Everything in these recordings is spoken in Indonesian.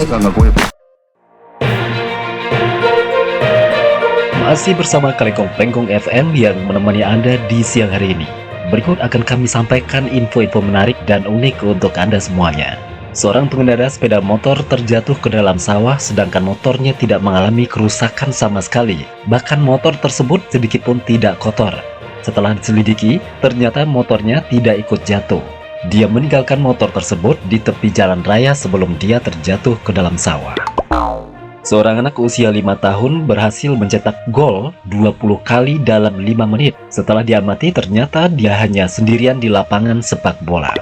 nggak gue. Masih bersama Kalengkong Plengkong FM yang menemani Anda di siang hari ini. Berikut akan kami sampaikan info-info menarik dan unik untuk Anda semuanya. Seorang pengendara sepeda motor terjatuh ke dalam sawah sedangkan motornya tidak mengalami kerusakan sama sekali. Bahkan motor tersebut sedikit pun tidak kotor. Setelah diselidiki, ternyata motornya tidak ikut jatuh. Dia meninggalkan motor tersebut di tepi jalan raya sebelum dia terjatuh ke dalam sawah. Seorang anak usia 5 tahun berhasil mencetak gol 20 kali dalam 5 menit. Setelah diamati, ternyata dia hanya sendirian di lapangan sepak bola.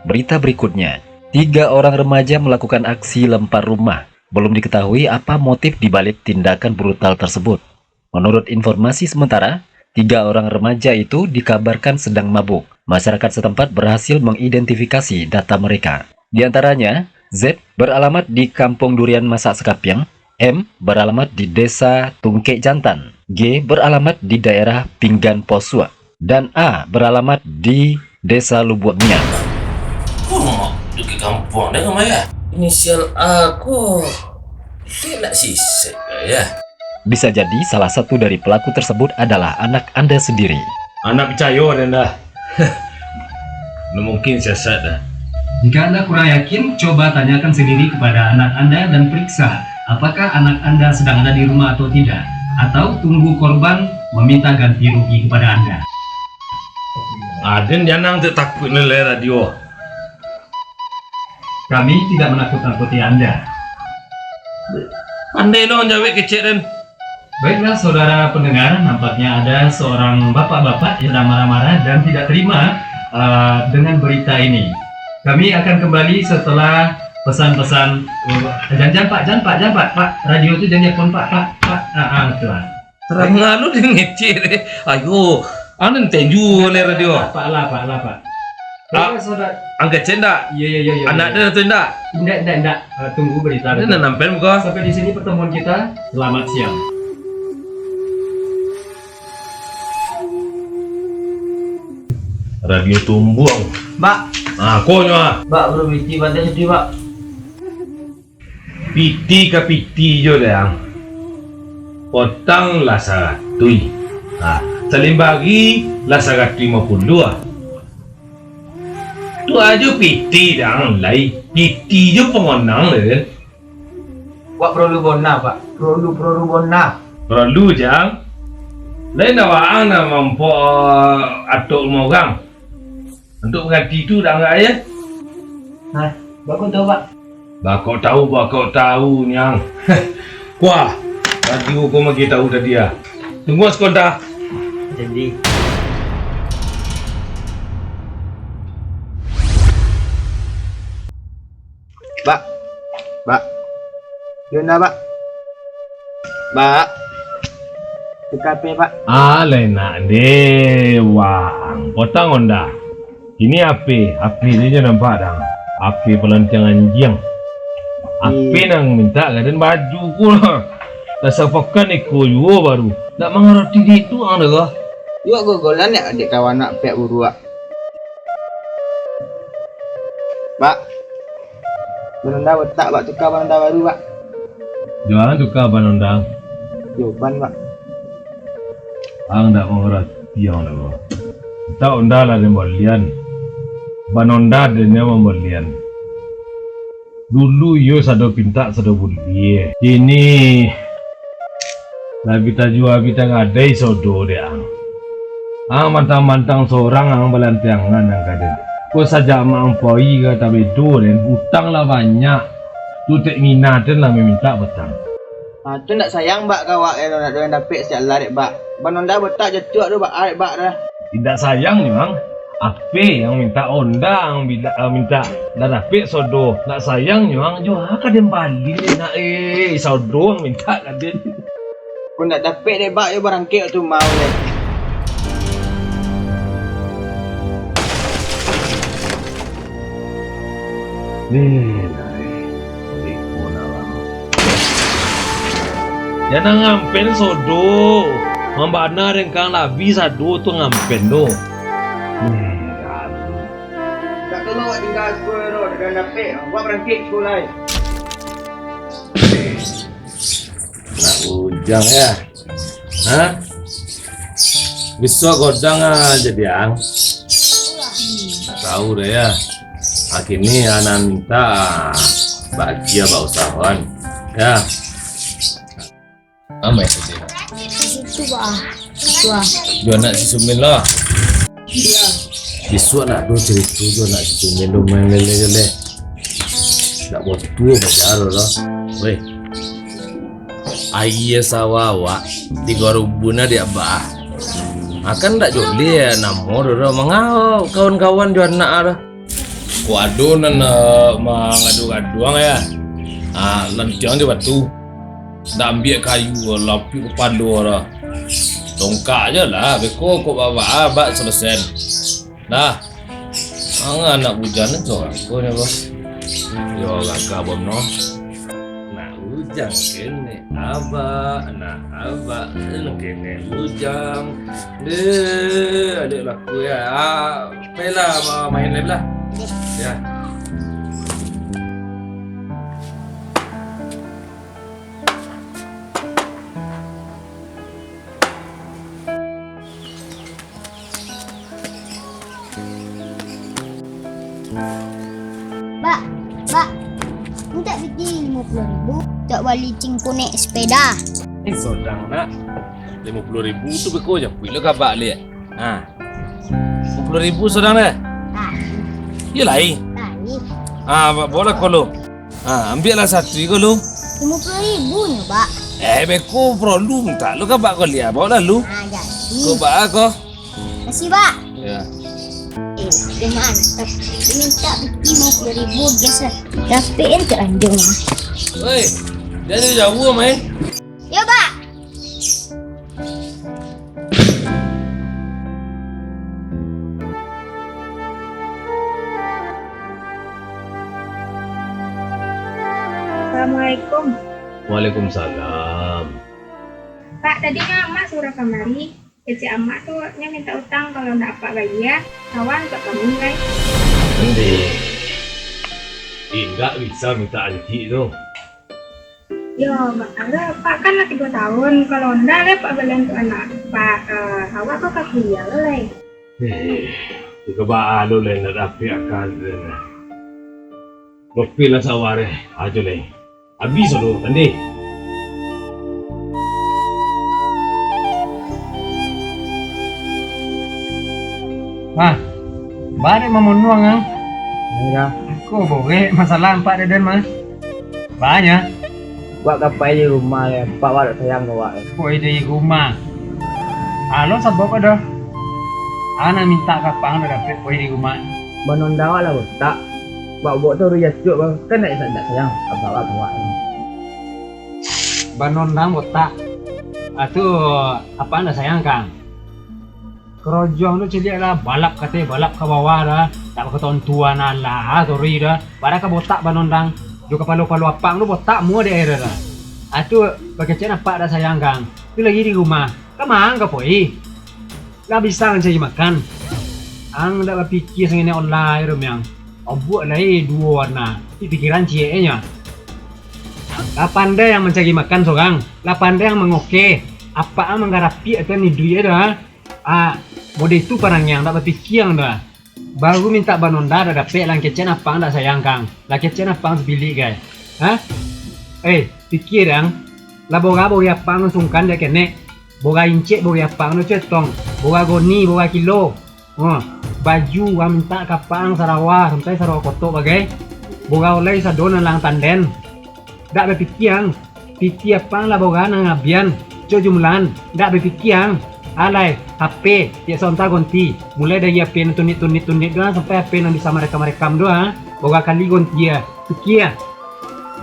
Berita berikutnya, 3 orang remaja melakukan aksi lempar rumah. Belum diketahui apa motif dibalik tindakan brutal tersebut. Menurut informasi sementara, 3 orang remaja itu dikabarkan sedang mabuk. Masyarakat setempat berhasil mengidentifikasi data mereka. Di antaranya, Z beralamat di Kampung Durian Masak Sekapiang, M beralamat di Desa Tungkek Jantan, G beralamat di daerah Pinggan Posua, dan A beralamat di Desa Lubuk Miang. Kok ke kampung dah kamu ya? Inisial aku tidak sisik ya. Bisa jadi salah satu dari pelaku tersebut adalah anak Anda sendiri. Anak percaya anda. Nah, mungkin siasat dah. Jika Anda kurang yakin, coba tanyakan sendiri kepada anak Anda dan periksa apakah anak Anda sedang ada di rumah atau tidak. Atau tunggu korban meminta ganti rugi kepada Anda. Aden jangan takut nilai radio. Kami tidak menakut-nakuti Anda. Pandai dong jawab kecil dan. Baiklah saudara pendengar, nampaknya ada seorang bapak-bapak yang sedang marah-marah dan tidak terima dengan berita ini. Kami akan kembali setelah pesan-pesan. Jangan pak, radio itu jangan telepon pak. Tuan. Terang lalu dia ngecil. Ayo, anda tenju oleh radio. Pak lah. Baiklah saudara. Angkat cenda. Iya. Anak dia atau tidak? Tidak. Tunggu berita. Dia nak nampen muka. Sampai di sini pertemuan kita. Selamat siang. Radio tumbuang. Mbak, Konyo Mbak belum piti pada sedih Mbak. piti ke piti jo dah. Potang lah saratui. Saling bagi lah 150. Tu aja piti dah lai. Piti jo pengonang le. Mbak perlu bona Pak. Perlu bona. Perlu jang. Lain awak nak mampu atuk rumah orang. Untuk mengerti itu dah enggak ya? Nah, Mbak tahu Pak. Bakau tahu nyang. Wah, radio kau magi tahu dah dia. Tunggu sekonda. Jadi. Mbak. Yuna Pak. Mbak. TKP Pak. Lena dewang. Potang onda. Ini api ni je nampak dah. Api pelancangan jiang. Api nang minta kaden baju ku lah. Rasa pakan iko yo baru. Tak mengerti itu anda kah? Yuk gogolan ya adik kawan nak pek buru Pak. Pak. Benunda betak Pak tukar benunda baru Pak. Jangan tukar banondang. Jawaban Pak. Ang tak mengerti yang dah. Tak onda lah dia bolian. Banonda dia membolian. Dulu yo sado pinta sado buli. Ini lah kita jual kita ngadai sodo dia. Mantang-mantang seorang ang balantiangan ang kaden. Ko saja mampoi ke tapi do dan utang lah banyak. Tu tak minat dan lah meminta betang. Tu nak sayang Mbak kawak nak dengan dapet sejak larik Mbak. Banonda betak jetuk tu Mbak arik Mbak dah. Tidak sayang memang. Ape yang minta onda yang minta dan ape sodo nak sayang memang jo kaden balik nak sodo yang minta kaden. Pun nak dapet deh Mbak yo barangkek tu mau deh. Jangan ngampen sodo. Mambana rengkang labi sado tu ngampen do. Tak kalau awak tinggal sekolah tu dengan dapet. Awak berangkit sekolah. Ujang ya. Hah? Besok godang aja dia. Tahu deh ya. Akhirnya anak minta bahagia Pak usahawan. Ya. Amai saja. Itu bah. Wah. Dua nak si Sumin lah. Iya. Besok nak do cerita dua nak si Sumin do main lele. Tak buat dua bajar lah. Weh. Ayah sawawa di gorubuna dia bah. Akan tak joli ya namor dah mengau kawan-kawan jual nak dah. Waduh nana mengadu-gaduang ya. Lantiang dia batu. Dah ambil kayu lapi kepadu dah. Tongkak je lah, beko kok bawa abak selesai. Dah. Anak hujan tu aku ni bos. Yo kakak bono. Nak hujan kene abak, nak abak kene hujan. Adik laku ya. Pela main lagi lah. Ya. Mbak, minta bikin 50.000 tak balik cingku naik sepeda. Sodang nak 50.000 tu beko je. Bila kabak lihat. 50.000 sodang dah. Ya lain. Boleh kalau. Ambil lah satu kau lu. 50.000 ni, Mbak. Beko perlu minta lu kabak kau lihat. Bawa lu. Jadi. Kau bak aku. Kasih, Mbak. Ya. Dia mantap. Dia minta bikin 50.000 biasa. Tapi ke Ranjung lah. Oi, dia ada jauh main. Ya, Mbak. Assalamualaikum. Waalaikumsalam. Pak, tadinya Emak suruh kemari. Kecik Emak tuh minta utang kalau ndak apa bayar, kawan untuk kami guys. Tidak bisa minta anji tu. Yo, Mbak ada Pak kan lagi 2 tahun. Kalau ndak le Pak belian untuk anak. Pak, awak kok kaki ya le. Jika baalo le nak dapat akal le. Kopi lah saware aja le. Habis dulu tadi. Balik memenuang ang. Ya. Ko boleh masalah empat dan mah. Banyak. Buat kapai di rumah ya. Pak wadak sayang kau wak. Ko di rumah. Alo sabok ada. Ana minta kapang dah dapat ko di rumah. Banon dawa lah tak. Buat tu ruya juk kan nak sayang abang kau wak. Banon dang botak. Atu apa anda sayang kang? Kerojong tu celik lah balap katanya balap ke bawah dah. Tak berketon tuan lah sorry dah. Pada ke botak banondang. Juga palu-palu apang tu botak mua dia dah. Atu berkecen apa dah sayang kang. Tu lagi di rumah. Kemang ke poi? Dah bisa kan saya makan. Ang dah berfikir sengene online rum yang. Buat lagi 2 warna. Di pikiran cieknya. Lah pandai yang mencari makan seorang. Lah pandai yang mengoke. Apa ang menggarapi atau ni duit dah. Mode itu parang yang tak berfikir yang dah. Baru minta banonda dah dapat lang kecen apa dah sayang kang. Lah kecen apa sebilik guys. Fikir yang. Lah boga apa sungkan dia kene. Boga incek boga apa cetong. Boga goni boga kilo. Baju minta kapang Sarawak sampai Sarawak kotok bagai. Boga oleh sadon lang tanden. Tak berfikir yang. Fikir apa lah boga nang abian. Jumlan. Tak berfikir yang. Alay, HP, dia sontak gonti. Mulai dari HP tunit doang sampai HP yang bisa merekam doang. Boga kali gonti ya. Fikir.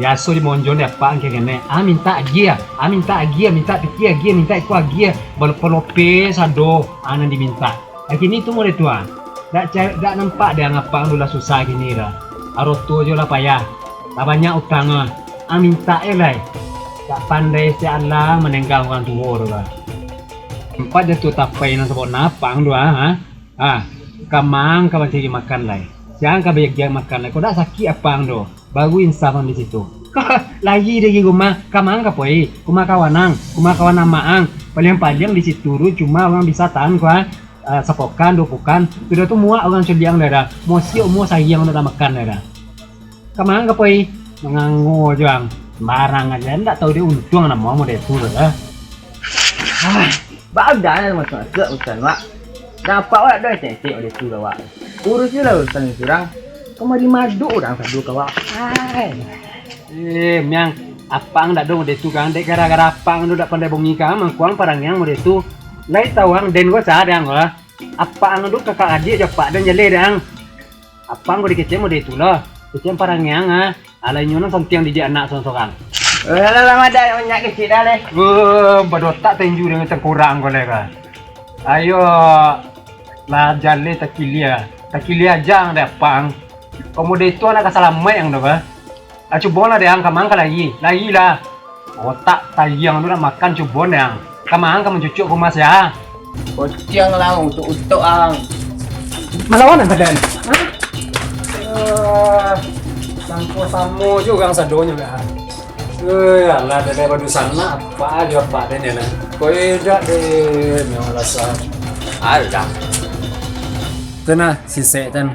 Biasa di monjon dia apa kayak gini. Minta agia, minta fikir agia, minta itu agia. Balop-lope sado, anan diminta. Kini itu mau tua. Tak nampak dia ngapa dulu susah gini dah. Arotu aja lah payah. Tak banyak utang. Minta elai. Tak pandai si Allah menenggang orang tua dah. Empat dia tu tapai nang sebut napang dua kamang kau cari makan lai. Jangan kau banyak makan lai. Kau dah sakit apang do. Baru insaf di situ. lagi dari rumah kamang kapoi rumah kawanang maang paling di situ cuma orang bisa tahan gua sepokan dupukan sudah tuh muak orang cediang daerah mau sayang udah makan daerah kamang kapoi menganggu juang barang aja ndak tahu dia untung nama mau deh tuh dah Badan macam tu urusan wak. Dapat wak dah cecek oleh tu wak. Urus je lah urusan kurang. Kemari madu orang sadu kawak. Miang apang ndak dong deh tuh kan dek gara-gara apang lu ndak pandai bongi kang mangkuang parang yang mau deh tuh lai tawang den gua sadang gua apang lu kakak adik japak dan jale dang apang gua dikecem mau deh tuh lah kecem parang yang alai nyono sontiang di anak sonsokan. Lama dah banyak kecil dah leh. Badotak tenju dengan tengkurang kau lega. Ayo lah jale takilia jang deh pang. Kamu deh itu anak kasalamai yang dah. Coba lah deh ang kamang lagi lah. Otak tayang tu nak makan coba deh ang. Kamang kamu cucuk kumas ya. Kocang lah untuk ang. Malawan badan. Sangko samo juga ang sadonya dah. Alah dari badu sana apa aja apa deh nih kau ida deh memang rasa ada kena si setan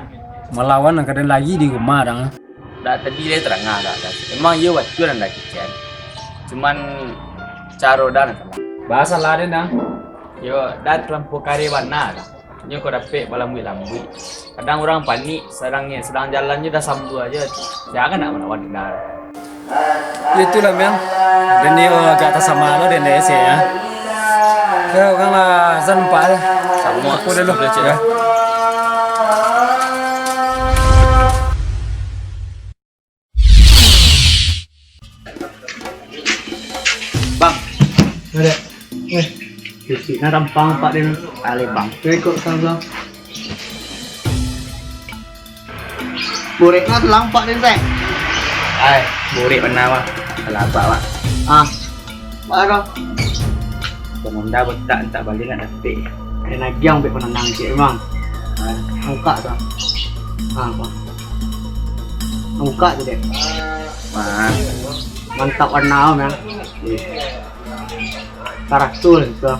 melawan yang kadang lagi di rumah dong Dah tadi dia terang dah. Emang iya waktu dah kecil. Cuman caro dah nak. bahasa lain dong Yo dah terlampau kari warna dah. Nyo kau dapat balambui. Kadang orang panik sedang jalannya dah sambu aja. Jangan nak melawan dah. itulah memang dan dia agak atas sama lo dan dia sih ya kau kan lah zanpal Sama aku dulu ya Bang, ada di sini rampang pak din ali bang. ikut sama Bureknya telang pak din teh. Ay, burek benar wah. Kelapa wah. Mana? Pemunda betak tak balik nak dapat. enak yang be penenang sih emang Muka tu. apa muka tu deh Mah, mantap warna memang karakter itu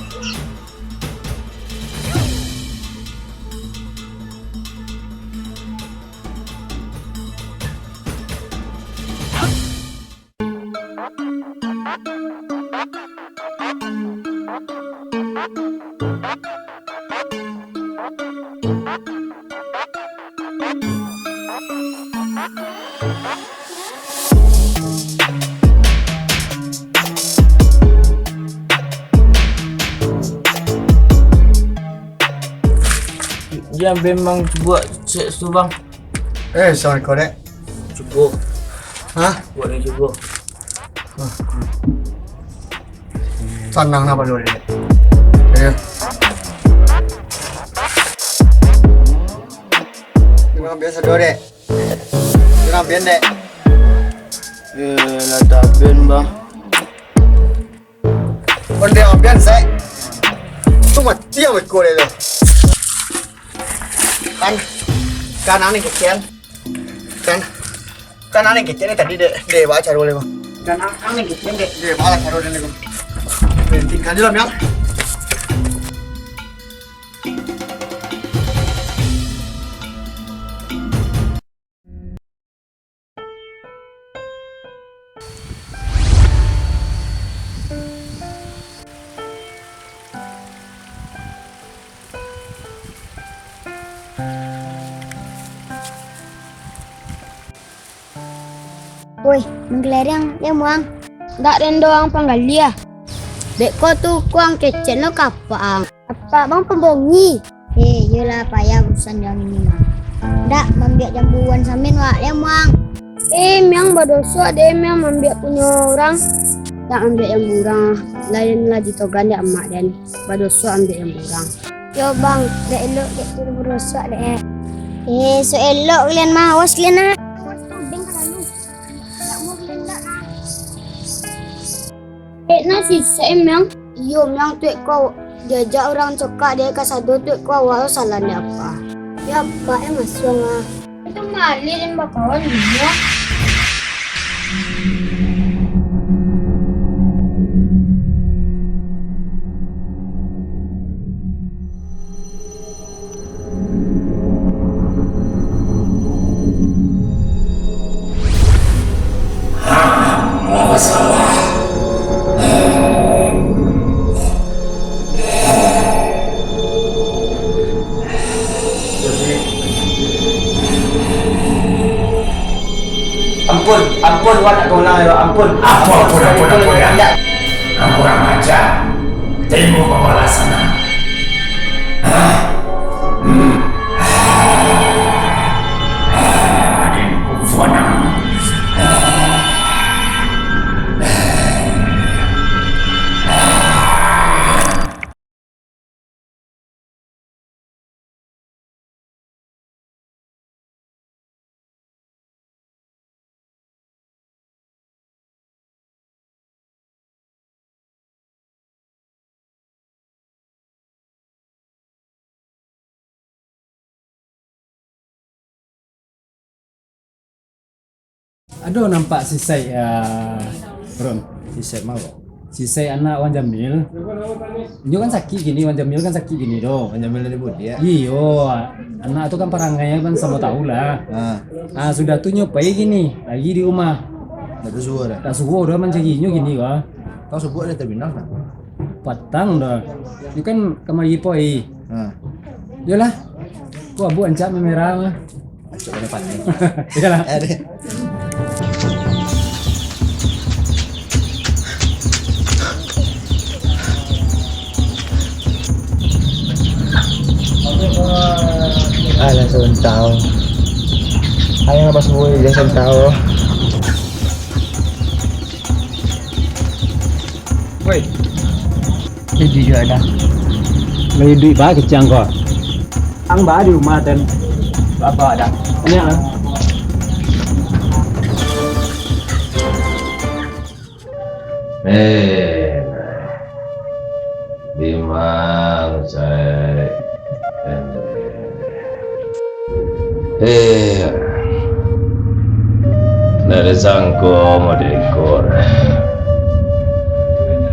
dia memang buat cek tu bang. Sorry korek. Cukup. Hah? Buat ni cukup. Sanang apa dulu ni? Ya. Memang biasa dulu dek. Memang biasa dek. Lah tak ben bang. Benda yang biasa saya. Tu mati yang berkorek tu. Kan aneh kecil. Kan aneh kecil ni tadi dek baca dulu bang. Kan ang ni kecil dek. Dek baca dulu ni bang. Tinggal di dalam ya. Woi, menggelerang dia muang. Ndak den doang panggal dia. Dek kau tu kuang kecil lo kapang. Apa bang pembongi? Yelah payah urusan yang ini mah. Ndak membiak jambuan samin wak dia muang. Memang berdosa dia memang membiak punya orang. Tak ambil yang murah. Lain lah ditogan dia emak dan berdosa ambil yang murah. Yo bang, dek elok dek tu berdosa dek. So elok kalian mah, awas kalian nak. Nasi seemang iyo memang tuik kau diajak orang cekak dia kasado tuik kau awal salah dia apa ya apa masuk itu malin yang bakawan dia Ampun, Wan, aku ulang ya, ampun. Ampun ya. Kamu kurang ajar. Temu pembalasan. Aduh, nampak sisai Ron, sisai mau. Sisai anak Wan Jamil. Ini kan sakit gini, Wan Jamil kan sakit gini doh. Wan Jamil dari Budi ya. Iyo, anak itu kan perangainya kan sama tahu lah. Sudah tuh nyopai gini, lagi di rumah. Ada suhu ada. Tak suhu udah mencarinya gini wah. Tahu subuh ada terminal kan? Patang dah. Ini kan kamar yipoi. Yalah. Gua abu ancam merah mah. Coba depan nih. Yalah. Ada. Alah sebentar. Ayo apa semua dia sebentar. Woi. Jadi juga ada. Lagi duit bah kecang kok. Ang bah di rumah dan bapak ada. Ini lah. Dimang saya. Nada sangko mau diekor.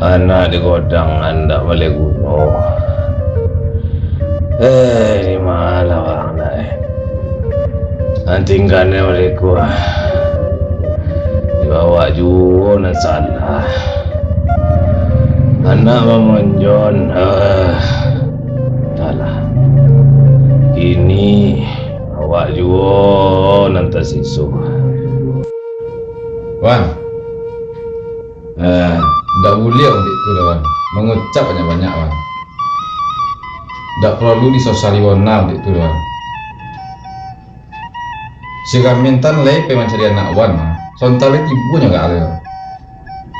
Anak di godang anda boleh gunung. Di mana orang naik? Antingkannya mereka dibawa juga nak salah. Anak memonjon. Salah. Ini awak juga nanti sisu. Wan, dah boleh untuk itu lah Wan. Mengucap banyak-banyak Wan. Tak perlu disosialisasikan untuk itu Wan. Si kamintan lagi pengen cari anak Wan mah. Sontale ibunya gak ada.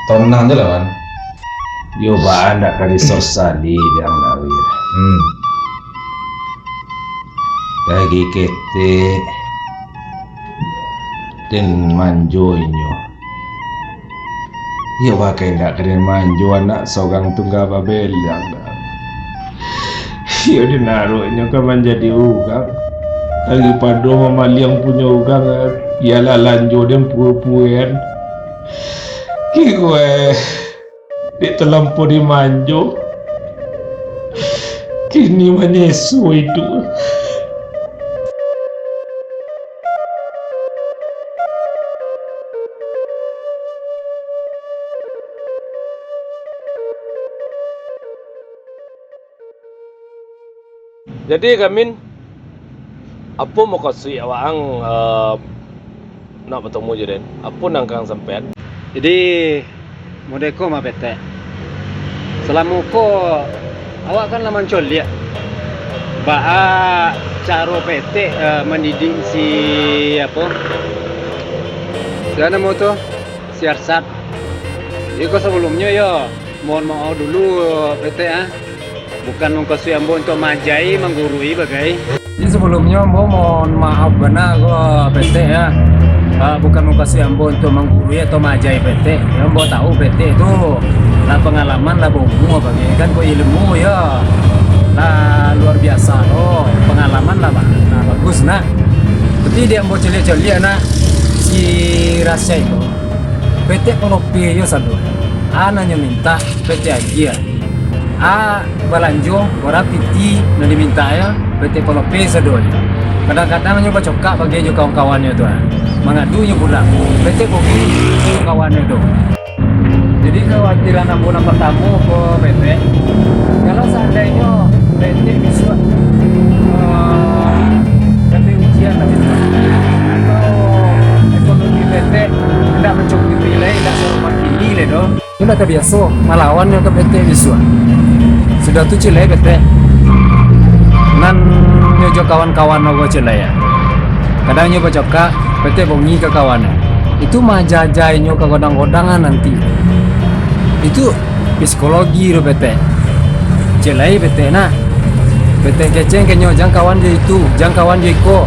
Tenang aja lah Wan. Yo bahan tak kali sosali yang nawir. Lagi kete dan manjoinyo. Iya pakai ndak keren manjo anak sogang tunggal babel yang dah. Iya dinaruhnya kan menjadi ugang. Kali pada mama yang punya ugang ialah lanjo dan puan. Ki gue di terlampau di manjo. Kini menyesu itu. Jadi Gamin, apa mau kasih awang nak bertemu je den? Apa nangkang sampean? Jadi modeko mah bete. Selama ko awak kan laman coli ya. Ba cara PT mendidik si apa? Siapa nama tu? Si Arsat. Jadi ko sebelumnya ya mohon maaf dulu PT bukan mengkasih ambo untuk majai menggurui bagai. Jadi sebelumnya ambo mohon maaf benar kok PT ya. Bukan mengkasih ambo untuk menggurui atau majai PT. Ya, ambo tahu PT itu lah pengalaman lah bohong bagai kan kok ilmu ya. Lah luar biasa loh pengalaman lah Pak. Nah bagus nah. Tapi dia ambo celia-celia nak si rasa itu. PT Polope yo sadu. Nanya minta PT aja. Balanjo ora piti na diminta ya PT Polope sadu. Kadang-kadang nyoba cokak bagi kawan-kawannya tuh. Mengadu nyo pulang. PT Bogi kawannya tuh. Jadi kekhawatiran ambo nomor tamu ke PT. Kalau seandainya PT bisa PT ujian tadi atau ekonomi PT tidak mencukupi nilai, tidak seumat ini le dong. Ini udah terbiasa melawannya ke PT bisa. Sudah tuh cilai PT. Nan nyojo kawan-kawan nogo cilai ya. Kadang nyoba coka PT bongi ke kawannya. Itu mah jajainya ke godang-godangan nanti. Itu psikologi lo PT. Celai PT nak. PT keceng kenyo jang kawan dia itu, jang kawan dia iko.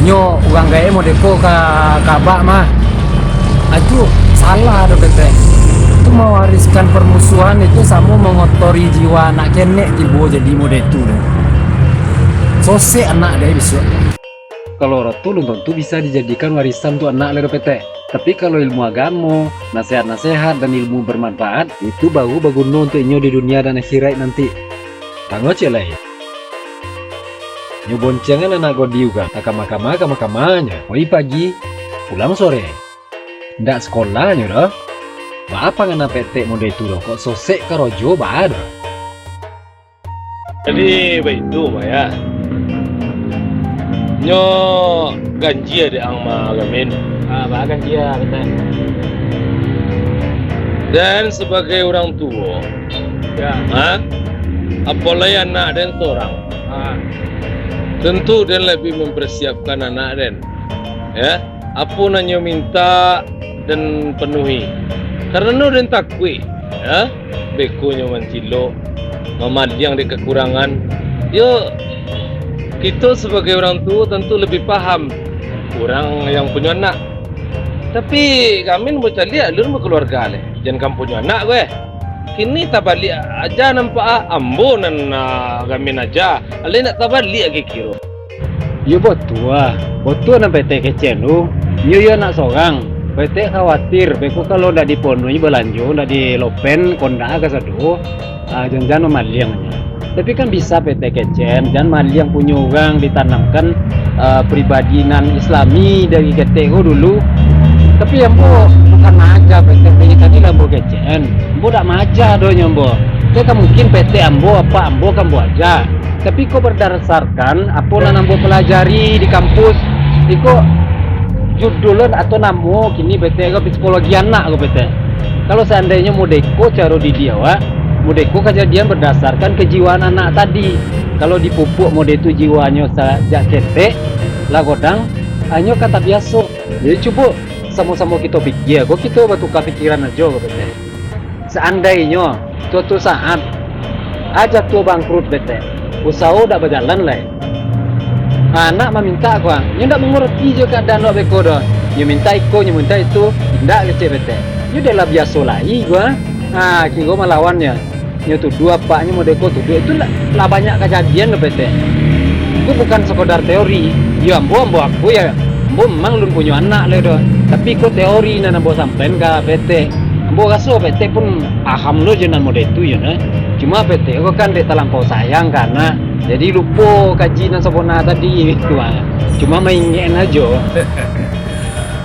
Nyo uang gae mau deko ka kabak mah. Itu salah do PT. Itu mewariskan permusuhan itu sama mengotori jiwa anak kenek tibo jadi mode itu. Sose anak dia bisa. Kalau rotu belum tentu bisa dijadikan warisan untuk anak lero PT. Tapi kalau ilmu agama, nasihat-nasihat dan ilmu bermanfaat itu baru berguna untuk inyo di dunia dan akhirat nanti. Tanggo celai. Nyo boncengan anak godi juga. Kama-kamanya. Oi pagi, pulang sore. Ndak sekolahnya dah. Apa ngana PT mode itu loh? Kok sosek karojo ba ada. Jadi begitu Maya. Nyo ganji ada ang magamin. Bahkan dia PT. Dan sebagai orang tua, Ya. apalagi anak dan seorang, tentu dan lebih mempersiapkan anak dan, ya, apa nanya minta dan penuhi. Karena dan takwi, ya, bekonya mancilo, memadiang di kekurangan. Yo, kita sebagai orang tua tentu lebih paham orang yang punya anak. Tapi kami mau lihat lu mau keluarga le, jangan kamu punya anak gue. Kini tak balik aja nampak ambo nan kami aja, ale nak tak balik lagi kiro. Yo betul na PT kecen lu. Yo nak seorang. PT khawatir, beko kalau dah dipenuhi belanjo, dah di lopen konda ke sadu, jangan memaliangnya. Tapi kan bisa PT kecen, jangan maliang punya orang ditanamkan pribadi nan Islami dari GTO dulu. Tapi yang bukan maja PT tadi lah ambo kecen, ambo tak maja donya ambo. Kita mungkin PT ambo kan ambo aja. Tapi kok berdasarkan apa yang ambo pelajari di kampus, iko judulnya atau namo kini PT psikologi anak ke PT. Kalau seandainya modeko cara di dia modeko kejadian berdasarkan kejiwaan anak tadi. Kalau dipupuk mode itu jiwanya sejak cetek lah godang hanya kata biasa. Jadi coba sama-sama kita pikir, kok kita bertukar pikiran aja ke PT. Seandainya suatu saat aja tuh bangkrut PT, usaha udah berjalan lah. Anak meminta gua, dia tidak mengerti juga keadaan lo beko dah. Dia minta iko, dia minta itu, tidak ke CBT. Dia dah lah biasa lagi gua. Kira melawannya. Dia tuh dua paknya mau deko tuh dua itu lah banyak kejadian lo PT. Itu bukan sekedar teori. Ya ambo aku ya, ambo memang belum punya anak le dah. Tapi kok teori nana ambo sampein ke PT. Ambo rasa PT pun paham lo jenang mode itu ya nah. Cuma PT kok kan dia terlampau sayang karena jadi lupa kaji dan sabona tadi gitu cuma mainin aja.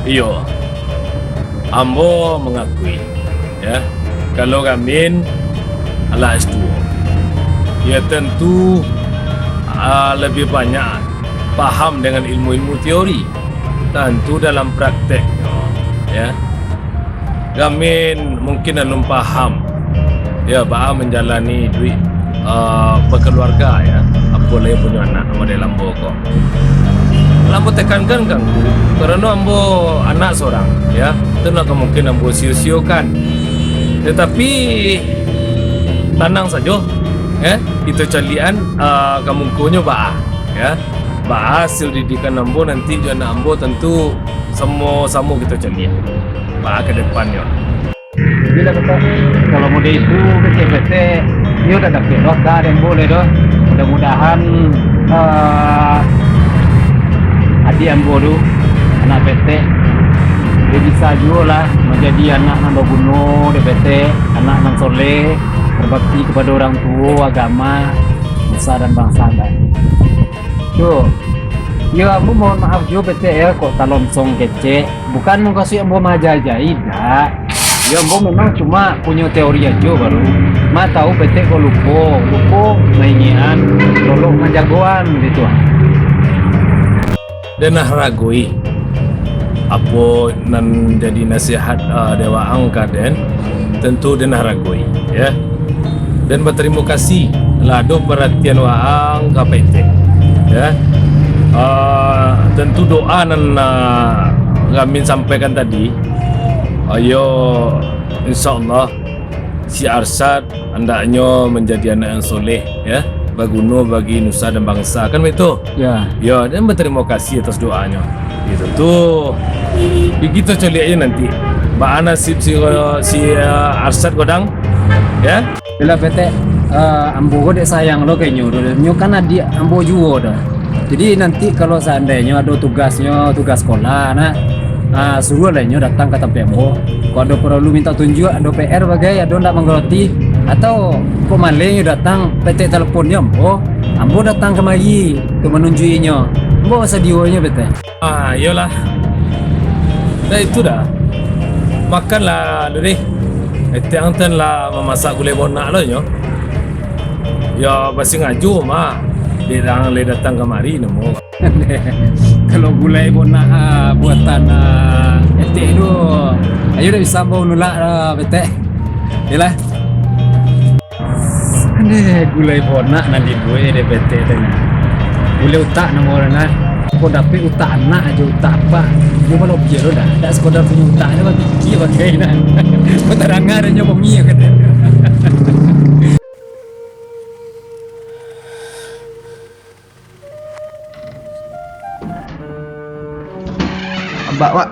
Iyo, ambo mengakui, ya, kalau kami ala S2, ya tentu lebih banyak paham dengan ilmu-ilmu teori, tentu dalam praktek, ya. Kami mungkin belum paham, ya, bahwa menjalani duit berkeluarga ya, boleh punya anak model ambo kok. Lambo tekankan kan, karena ambo anak seorang ya, itu nak kemungkinan ambo sio-sio kan. Tetapi tenang saja, ya, itu calian kemungkinannya bah, ya, bah hasil didikan ambo nanti jana ambo tentu sama kita calian, bah ke depannya. Bila kata kalau mode itu ke CPT dia udah dapat dosa dan boleh doh. Mudah-mudahan adik ambo anak PT dia bisa juga lah menjadi anak nang berguna DPT, anak nang soleh, berbakti kepada orang tua, agama, nusa dan bangsa kan. Yo, ya ambo mohon maaf juga PT ya kok talonsong kece, bukan mau kasih ambo majajai dah. Ya ambo memang cuma punya teori aja baru. Ma tahu PT kok lupo maingian, lolok majagoan gitu. Dan nah ragui apa nan jadi nasihat Dewa Angka den tentu dan nah ragui ya. Dan berterima kasih lado perhatian Waang KPT ya. Tentu doa nan Gamin sampaikan tadi, ayo insyaallah si Arsad hendaknya menjadi anak yang soleh ya, berguna bagi nusa dan bangsa kan begitu Ya. ya. Dan berterima kasih atas doanya itu tuh begitu coli aja nanti Mbak nasib si Arsad godang ya. Bila PT ambo kok dek sayang lo kayaknya udah kan adik ambo juga dah. Jadi nanti kalau seandainya ada tugas sekolah suruh lainnya datang ke tempat ambo. Kalau ada perlu minta tunjuk, ada PR bagai, ada ndak menggeroti atau kok malingnya datang PT teleponnya ambo datang kemari untuk menunjukinya. Ambo sedionya PT. Iyalah. Dah itu dah. Makanlah deh. Etiang lah memasak gulai bonak lo nyo. Ya pasti ngaju mah. Dia datang kemari nemu. Kalau gulai bonak buatan etik itu, ayo dah bisa bawa nulak PT. Yalah. Ane gulai bonak nanti gue di PT tengah. Gulai utak nama orang nak. Kau dapat utak anak aja utak apa? Dia malu biar dah. Tak sekadar punya utaknya bagi kiki bagai nak. Peterangan dia bongi kan. Mbak, Pak.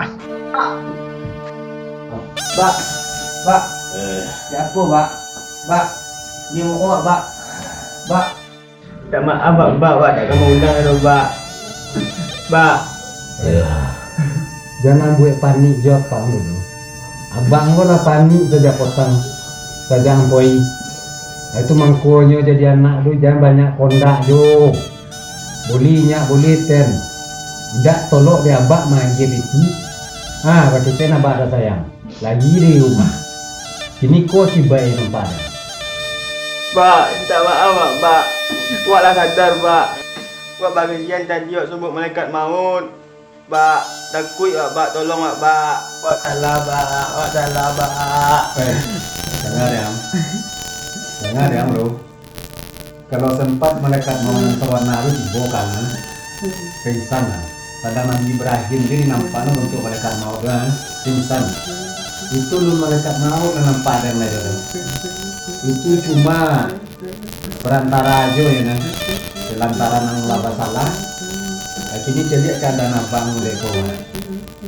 Mbak. Siapa, Mbak? Mbak. Dia mau Mbak. Mbak. Tak maaf, Mbak. Tak kamu undang ada, Mbak. Mbak. Jangan buat panik jawab kamu dulu. Abang kau lah panik saja potong saja ampoi. Itu mangkonya jadi anak tu jangan banyak kondak jo. Bolehnya boleh ten. Tidak tolok dia abak magi biti. Berarti ten abak ada sayang. Lagi di rumah. Ini kau si baik nampak. Mbak, minta maaf, Mbak. Buatlah sadar, Mbak. Buat bagian tadi sebut malaikat maut. Mbak, takut Mbak, tolong Mbak. Buat salah, Mbak. Dengar ya bro. Kalau sempat malaikat mau sawana itu dibawa pingsan. Pada Nabi Ibrahim ini nampak untuk malaikat maut kan pingsan. Itu lu malaikat maut nampak dan lain. Itu cuma perantara aja ya kan. Lantaran nang laba salah. Kini jadi keadaan abang mulai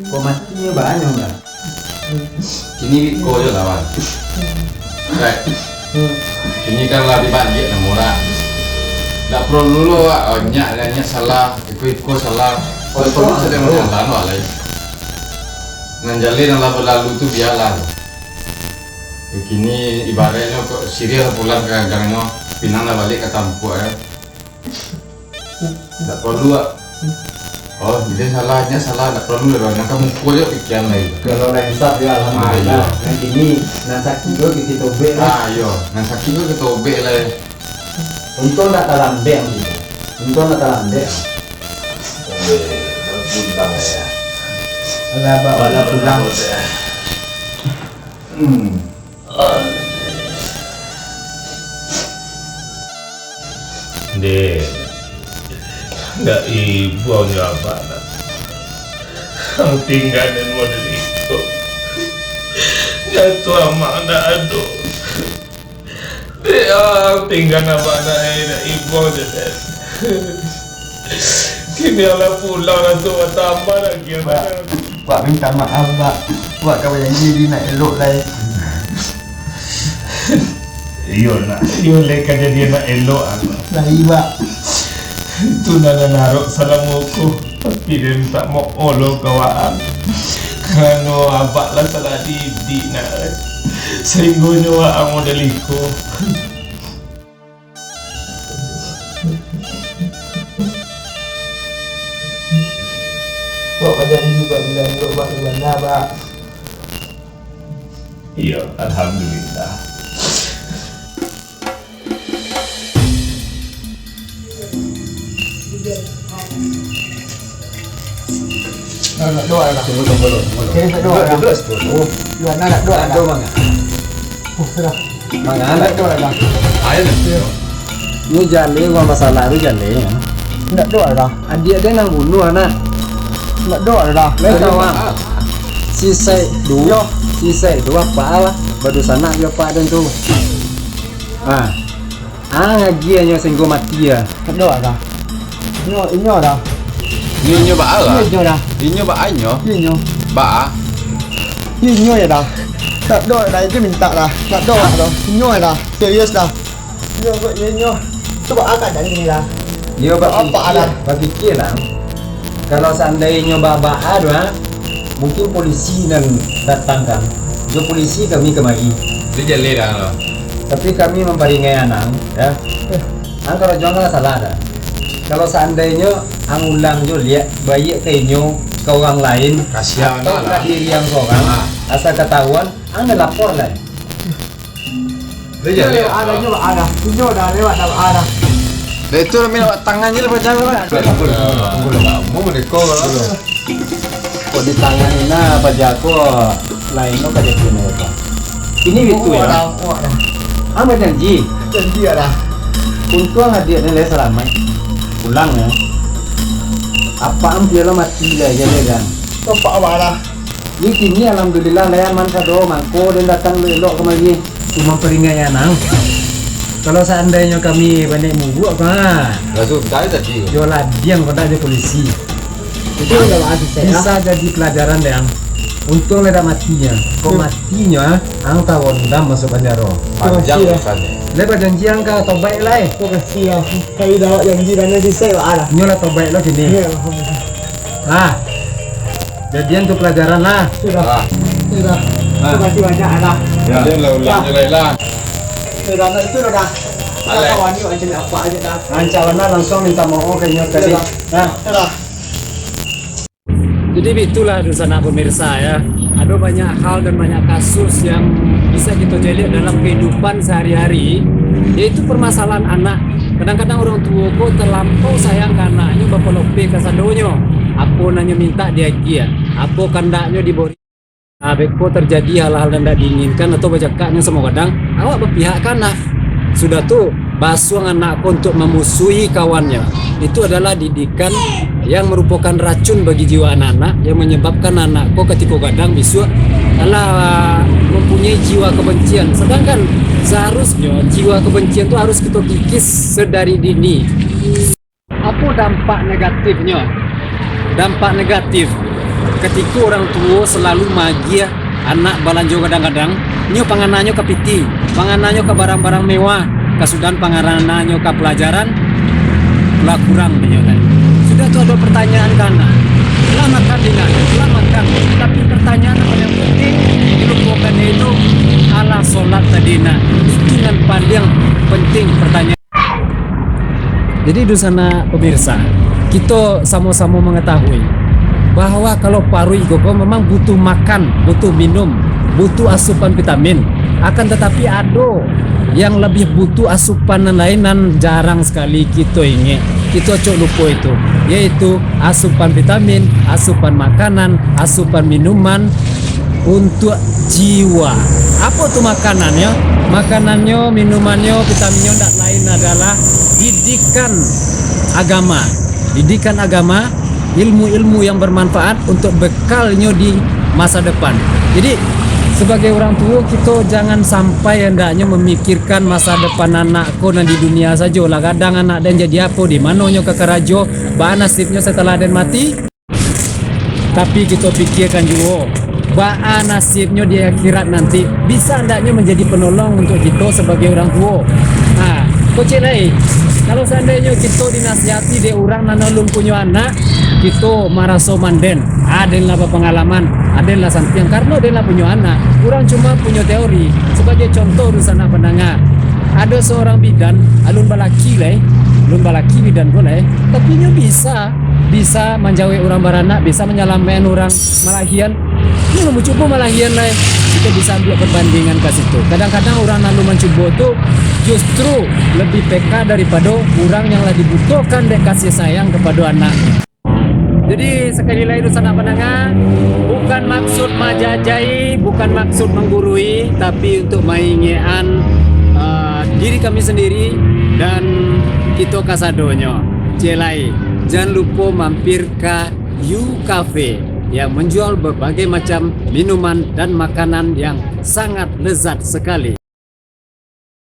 kau matinya banyak lah. Ini kau je lawan. Ini kan lah dibagi nama orang. Tak perlu dulu nyak salah, ikut salah. Kalau perlu sedang menjalan walai. Menjalin yang lalu tu biarlah. Kini ibaratnya kok Syria pulang ke negaranya, pinang dah balik ke Tampuk ya. Tak perlu Oh, jadi salahnya salah, tak perlu lah. Nak kamu kuat pikiran lagi. Kalau lensat ya alhamdulillah. Nanti ini nasaki go kita tobek lah. Ayo, nasaki go kita tobek lah. Untung tak terlambat gitu. Untung tak terlambat. Pulang ya. Alah, Mbak, pulang. Dek, nggak ibu punya apa nak? Ang tinggal dan model itu, jatuh amak nak ado. Dia tinggal apa nak ibu je. Kini ala pulang rasa tambah lagi. Pak minta maaf, Pak. Pak kau janji nak elok lah. Iyo nak, iyo leka jadi nak elok apa? Lagi, Pak. Itu nak naruh salamuku, tapi dia tak mau olo kawan. Kano abak lah salah didik nak. Sehingga nyawa ang modeliko. Kok ada juga bilang kok Pak gimana Pak? Iya, alhamdulillah. Nak doa lah. Tunggu dulu. Nak doa lah. Dua nak doa lah. Doa mana? Sudah. Mana nak doa lah. Ayo dah. Ni jale gua masalah tu jale. Nak doa lah. Adik dia nang bunuh anak. Nak doa lah. Tahu ah. Sisai dua. Sisai dua apa lah. Baru sana dia pak dan tu. Ngaji aja sehingga mati ya. Nak doa lah. Inyo dah. Inyo ba ala? Inyo dah. Inyo ba anyo? Inyo. Ba? Inyo ya dah. Tak doa dah itu minta dah. Tak doa dah. Inyo dah. Serius dah. Inyo. Coba akak dan gini lah. Dia Apa berfikir lah. Kalau seandainya baba ada, mungkin polisi dan datang kan. Jo polisi kami kemari. Dia jale dah lo. Tapi kami memperingai anak, ya. Kalau jangan salah dah. Kalau seandainya ulang jo lihat bayi keinyo ke orang lain, Kasihan atau lah. ke diri yang seorang, asal ketahuan, lapor lah. Dia jale. Ada juga ada. Inyo dah lewat dah ada. Dia itu minta tangannya lepas jalan lah. Mau mereka kalau. Kok di tangan ini apa jago lainnya kayak gini apa? Ini itu ya. Apa janji? Janji ada. Untung hadirnya le selamat. Pulang ya. Apa dia lo mati lah ya kan? Coba apa Ini kini alhamdulillah lah man kado mangko dan datang lelok kemari. Cuma peringai anang. Kalau seandainya kami banyak mubu apa? Lalu tadi. Jola diam pada dia polisi. Itu udah ada Bisa jadi pelajaran yang untung leda matinya. Kok matinya ang tawon dam masuk penjara. Panjang urusannya. Lepas janji ang ka tobaik lah. Terima kasih ya. Kali dah janji dan nanti saya ada. Nyola tobaik lah sini. Ya. Jadian tu pelajaran lah. Sudah. Terima kasih banyak ada. Ya. Dia ulang lah. Sudah itu dah. Kawan ni macam apa aja dah. Ancaman langsung minta maaf kayaknya tadi. Sudah. Jadi itulah Dusana pemirsa ya. Ada banyak hal dan banyak kasus yang bisa kita lihat dalam kehidupan sehari-hari, yaitu permasalahan anak. Kadang-kadang orang tua kok terlampau sayang ke anaknya, bapak lope ke sadonyo. Apa nanya minta dia gia, apa kandaknya diberi. Beko terjadi hal-hal yang tidak diinginkan atau bajakaknya semua kadang awak berpihak ke anak. Sudah tuh basuang anakku untuk memusuhi kawannya. Itu adalah didikan yang merupakan racun bagi jiwa anak-anak, yang menyebabkan anakku ketika kadang besok adalah mempunyai jiwa kebencian. Sedangkan seharusnya jiwa kebencian itu harus kita kikis sedari dini. Apa dampak negatifnya? Dampak negatif ketika orang tua selalu magia anak balanjo kadang-kadang nyo panganannya ke piti, panganannya ke barang-barang mewah, kasudan panganannya ke pelajaran lah kurang menyolat. Sudah tuh ada pertanyaan karena selamatkan dina, selamatkan. Tapi pertanyaan yang penting lupakan itu ala solat tadina. Itu yang paling penting pertanyaan. Jadi di sana pemirsa, kita sama-sama mengetahui bahwa kalau paru koko memang butuh makan, butuh minum, butuh asupan vitamin. Akan tetapi ada yang lebih butuh asupan lain dan jarang sekali kita ingat. Kita cok lupa itu, yaitu asupan vitamin, asupan makanan, asupan minuman untuk jiwa. Apa tuh makanannya? Makanannya, minumannya, vitaminnya tidak lain adalah didikan agama. Didikan agama, ilmu-ilmu yang bermanfaat untuk bekalnya di masa depan. Jadi sebagai orang tua kita jangan sampai hendaknya memikirkan masa depan anakku dan di dunia saja lah. Kadang anak dan jadi apa di mananya ke kerajo, bah nasibnya setelah dan mati. Tapi kita pikirkan juga bah nasibnya di akhirat nanti. Bisa hendaknya menjadi penolong untuk kita sebagai orang tua. Kocek lain. Kalau seandainya kita dinasihati de orang nanalung punya anak, kita maraso manden. Adenlah pengalaman, adenlah santiang karena adenlah punya anak. Orang cuma punya teori. Sebagai contoh di sana pendengar, ada seorang bidan, alun balaki lah, alun balaki bidan boleh, tapi nya bisa menjauhi orang beranak, bisa menyelamatkan orang malahian. Ini mau coba malahian lah, kita bisa ambil perbandingan ke situ. Kadang-kadang orang lalu mencoba tu justru lebih peka daripada orang yang lagi dibutuhkan dek kasih sayang kepada anak. Jadi sekali lagi dosa anak pendengar, bukan maksud majajai, bukan maksud menggurui, tapi untuk mengingatkan diri kami sendiri dan kita kasadonyo. Jelai, jangan lupa mampir ke You Cafe yang menjual berbagai macam minuman dan makanan yang sangat lezat sekali.